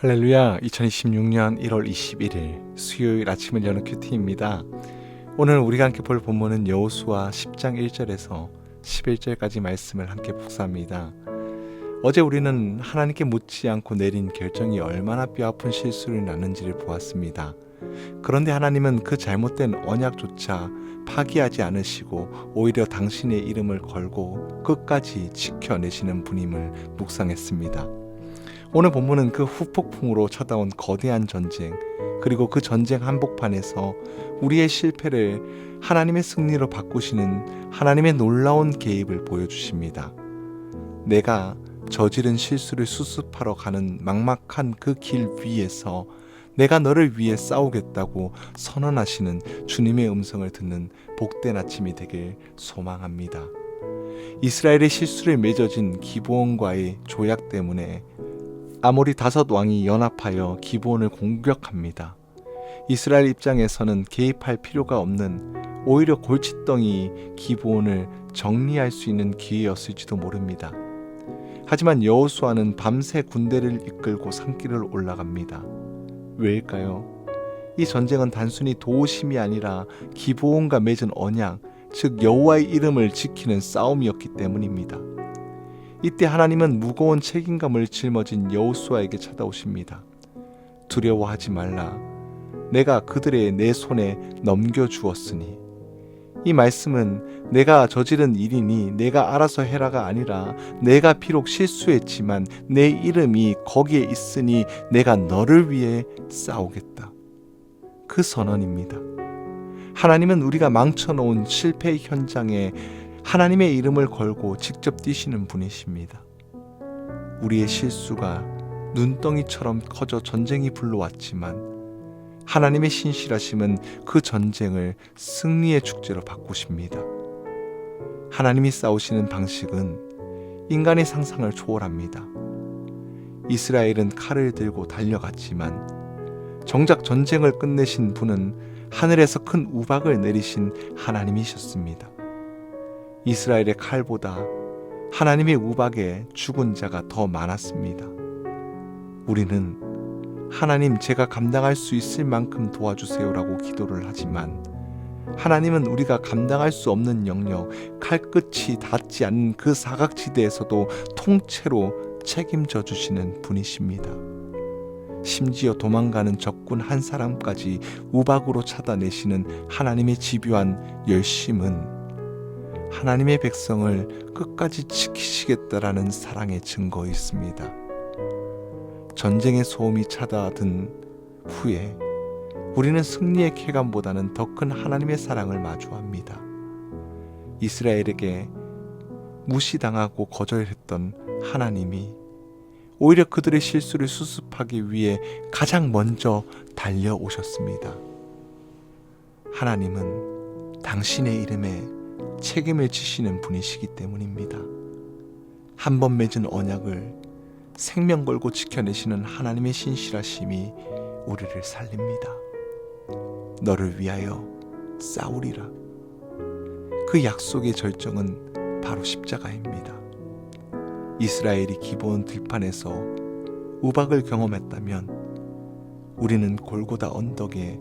할렐루야. 2026년 1월 21일 수요일 아침을 여는 큐티입니다. 오늘 우리가 함께 볼 본문은 여호수아 10장 1절에서 11절까지 말씀을 함께 묵상합니다. 어제 우리는 하나님께 묻지 않고 내린 결정이 얼마나 뼈아픈 실수를 낳는지를 보았습니다. 그런데 하나님은 그 잘못된 언약조차 파기하지 않으시고 오히려 당신의 이름을 걸고 끝까지 지켜내시는 분임을 묵상했습니다. 오늘 본문은 그 후폭풍으로 쳐다온 거대한 전쟁, 그리고 그 전쟁 한복판에서 우리의 실패를 하나님의 승리로 바꾸시는 하나님의 놀라운 개입을 보여주십니다. 내가 저지른 실수를 수습하러 가는 막막한 그 길 위에서 내가 너를 위해 싸우겠다고 선언하시는 주님의 음성을 듣는 복된 아침이 되길 소망합니다. 이스라엘의 실수를 맺어진 기브온과의 조약 때문에 아모리 5왕이 연합하여 기브온을 공격합니다. 이스라엘 입장에서는 개입할 필요가 없는 오히려 골칫덩이 기브온을 정리할 수 있는 기회였을지도 모릅니다. 하지만 여호수아는 밤새 군대를 이끌고 산길을 올라갑니다. 왜일까요? 이 전쟁은 단순히 도심이 아니라 기브온과 맺은 언약, 즉 여호와의 이름을 지키는 싸움이었기 때문입니다. 이때 하나님은 무거운 책임감을 짊어진 여호수아에게 찾아오십니다. 두려워하지 말라. 내가 그들의 내 손에 넘겨주었으니. 이 말씀은 내가 저지른 일이니 내가 알아서 해라가 아니라 내가 비록 실수했지만 내 이름이 거기에 있으니 내가 너를 위해 싸우겠다. 그 선언입니다. 하나님은 우리가 망쳐놓은 실패 현장에 하나님의 이름을 걸고 직접 뛰시는 분이십니다. 우리의 실수가 눈덩이처럼 커져 전쟁이 불러왔지만 하나님의 신실하심은 그 전쟁을 승리의 축제로 바꾸십니다. 하나님이 싸우시는 방식은 인간의 상상을 초월합니다. 이스라엘은 칼을 들고 달려갔지만 정작 전쟁을 끝내신 분은 하늘에서 큰 우박을 내리신 하나님이셨습니다. 이스라엘의 칼보다 하나님의 우박에 죽은 자가 더 많았습니다. 우리는 하나님, 제가 감당할 수 있을 만큼 도와주세요라고 기도를 하지만 하나님은 우리가 감당할 수 없는 영역, 칼끝이 닿지 않는 그 사각지대에서도 통째로 책임져 주시는 분이십니다. 심지어 도망가는 적군 한 사람까지 우박으로 찾아내시는 하나님의 집요한 열심은 하나님의 백성을 끝까지 지키시겠다라는 사랑의 증거였습니다. 전쟁의 소음이 찾아든 후에 우리는 승리의 쾌감보다는 더 큰 하나님의 사랑을 마주합니다. 이스라엘에게 무시당하고 거절했던 하나님이 오히려 그들의 실수를 수습하기 위해 가장 먼저 달려오셨습니다. 하나님은 당신의 이름에 책임을 지시는 분이시기 때문입니다. 한 번 맺은 언약을 생명 걸고 지켜내시는 하나님의 신실하심이 우리를 살립니다. 너를 위하여 싸우리라. 그 약속의 절정은 바로 십자가입니다. 이스라엘이 기브온 들판에서 우박을 경험했다면 우리는 골고다 언덕에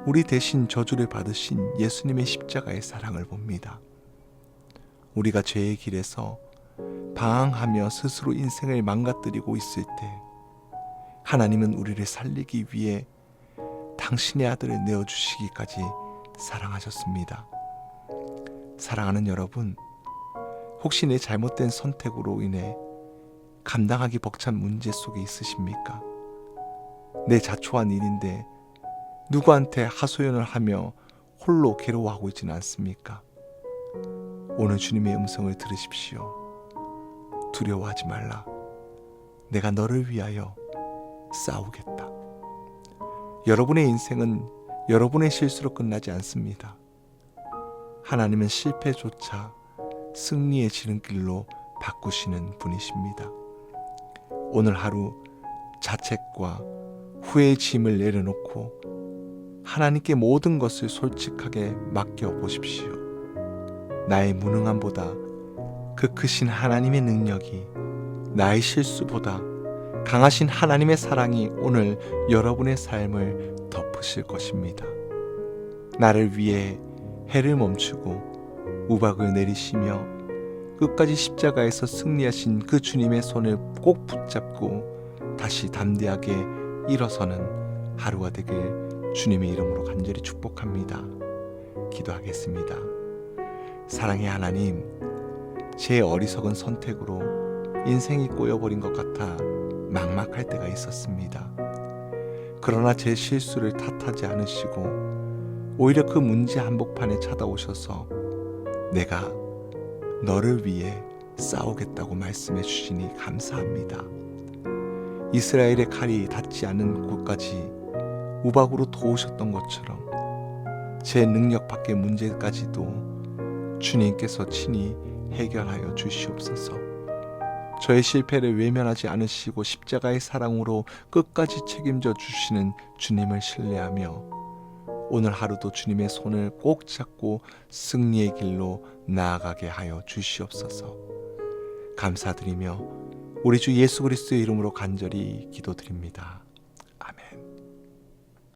우리 대신 저주를 받으신 예수님의 십자가의 사랑을 봅니다. 우리가 죄의 길에서 방황하며 스스로 인생을 망가뜨리고 있을 때 하나님은 우리를 살리기 위해 당신의 아들을 내어주시기까지 사랑하셨습니다. 사랑하는 여러분, 혹시 내 잘못된 선택으로 인해 감당하기 벅찬 문제 속에 있으십니까? 내 자초한 일인데 누구한테 하소연을 하며 홀로 괴로워하고 있지는 않습니까? 오늘 주님의 음성을 들으십시오. 두려워하지 말라. 내가 너를 위하여 싸우겠다. 여러분의 인생은 여러분의 실수로 끝나지 않습니다. 하나님은 실패조차 승리의 지름길로 바꾸시는 분이십니다. 오늘 하루 자책과 후회의 짐을 내려놓고 하나님께 모든 것을 솔직하게 맡겨보십시오. 나의 무능함보다 그 크신 하나님의 능력이 나의 실수보다 강하신 하나님의 사랑이 오늘 여러분의 삶을 덮으실 것입니다. 나를 위해 해를 멈추고 우박을 내리시며 끝까지 십자가에서 승리하신 그 주님의 손을 꼭 붙잡고 다시 담대하게 일어서는 하루가 되길 주님의 이름으로 간절히 축복합니다. 기도하겠습니다. 사랑의 하나님, 제 어리석은 선택으로 인생이 꼬여버린 것 같아 막막할 때가 있었습니다. 그러나 제 실수를 탓하지 않으시고 오히려 그 문제 한복판에 찾아오셔서 내가 너를 위해 싸우겠다고 말씀해 주시니 감사합니다. 이스라엘의 칼이 닿지 않는 곳까지 우박으로 도우셨던 것처럼 제 능력 밖의 문제까지도 주님께서 친히 해결하여 주시옵소서. 저의 실패를 외면하지 않으시고 십자가의 사랑으로 끝까지 책임져 주시는 주님을 신뢰하며 오늘 하루도 주님의 손을 꼭 잡고 승리의 길로 나아가게 하여 주시옵소서. 감사드리며 우리 주 예수 그리스도의 이름으로 간절히 기도드립니다.